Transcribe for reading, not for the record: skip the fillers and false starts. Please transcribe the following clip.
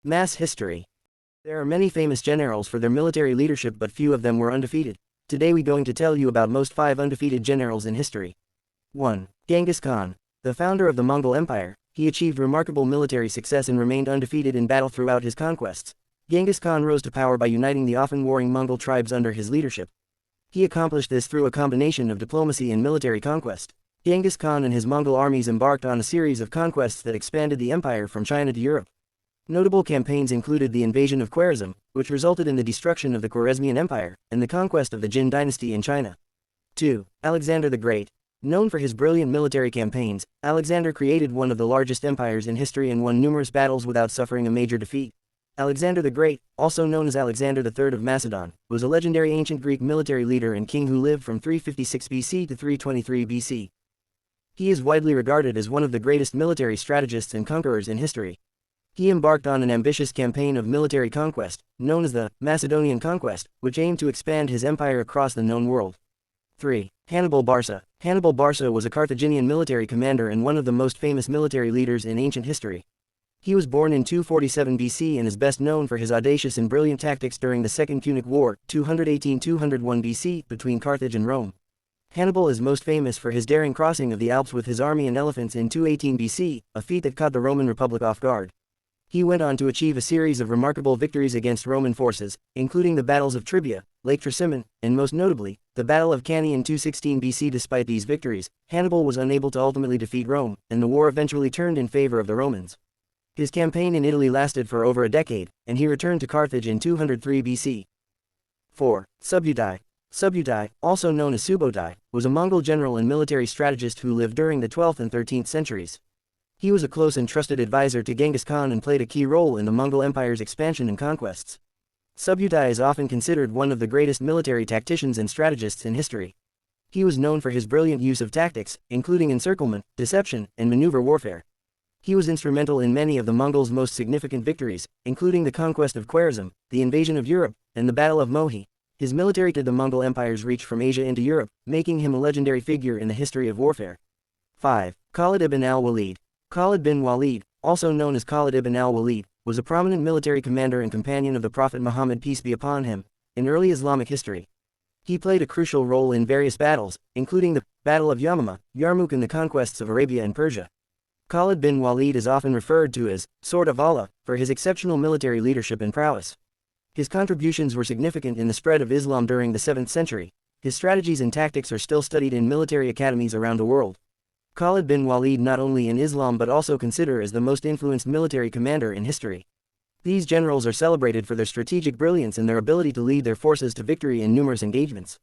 Mass history. There are many famous generals for their military leadership, but few of them were undefeated. Today we're going to tell you about most 5 undefeated generals in history. 1. Genghis Khan. The founder of the Mongol Empire, he achieved remarkable military success and remained undefeated in battle throughout his conquests. Genghis Khan rose to power by uniting the often warring Mongol tribes under his leadership. He accomplished this through a combination of diplomacy and military conquest. Genghis Khan and his Mongol armies embarked on a series of conquests that expanded the empire from China to Europe. Notable campaigns included the invasion of Khwarezm, which resulted in the destruction of the Khwarezmian Empire, and the conquest of the Jin dynasty in China. 2. Alexander the Great. Known for his brilliant military campaigns, Alexander created one of the largest empires in history and won numerous battles without suffering a major defeat. Alexander the Great, also known as Alexander III of Macedon, was a legendary ancient Greek military leader and king who lived from 356 BC to 323 BC. He is widely regarded as one of the greatest military strategists and conquerors in history. He embarked on an ambitious campaign of military conquest, known as the Macedonian Conquest, which aimed to expand his empire across the known world. 3. Hannibal Barca. Hannibal Barca was a Carthaginian military commander and one of the most famous military leaders in ancient history. He was born in 247 BC and is best known for his audacious and brilliant tactics during the Second Punic War, 218–201 BC, between Carthage and Rome. Hannibal is most famous for his daring crossing of the Alps with his army and elephants in 218 BC, a feat that caught the Roman Republic off guard. He went on to achieve a series of remarkable victories against Roman forces, including the battles of Trivia, Lake Trasimene, and most notably, the Battle of Cannae in 216 BC. Despite these victories, Hannibal was unable to ultimately defeat Rome, and the war eventually turned in favor of the Romans. His campaign in Italy lasted for over a decade, and he returned to Carthage in 203 BC. 4. Subutai. Subutai, also known as Subutai, was a Mongol general and military strategist who lived during the 12th and 13th centuries. He was a close and trusted advisor to Genghis Khan and played a key role in the Mongol Empire's expansion and conquests. Subutai is often considered one of the greatest military tacticians and strategists in history. He was known for his brilliant use of tactics, including encirclement, deception, and maneuver warfare. He was instrumental in many of the Mongols' most significant victories, including the conquest of Khwarezm, the invasion of Europe, and the Battle of Mohi. His military did the Mongol Empire's reach from Asia into Europe, making him a legendary figure in the history of warfare. 5. Khalid ibn al-Waleed. Khalid bin Waleed, also known as Khalid ibn al-Waleed, was a prominent military commander and companion of the Prophet Muhammad, peace be upon him, in early Islamic history. He played a crucial role in various battles, including the Battle of Yamama, Yarmouk, and the conquests of Arabia and Persia. Khalid bin Waleed is often referred to as Sword of Allah for his exceptional military leadership and prowess. His contributions were significant in the spread of Islam during the 7th century. His strategies and tactics are still studied in military academies around the world. Khalid bin Waleed not only in Islam but also considered as the most influenced military commander in history. These generals are celebrated for their strategic brilliance and their ability to lead their forces to victory in numerous engagements.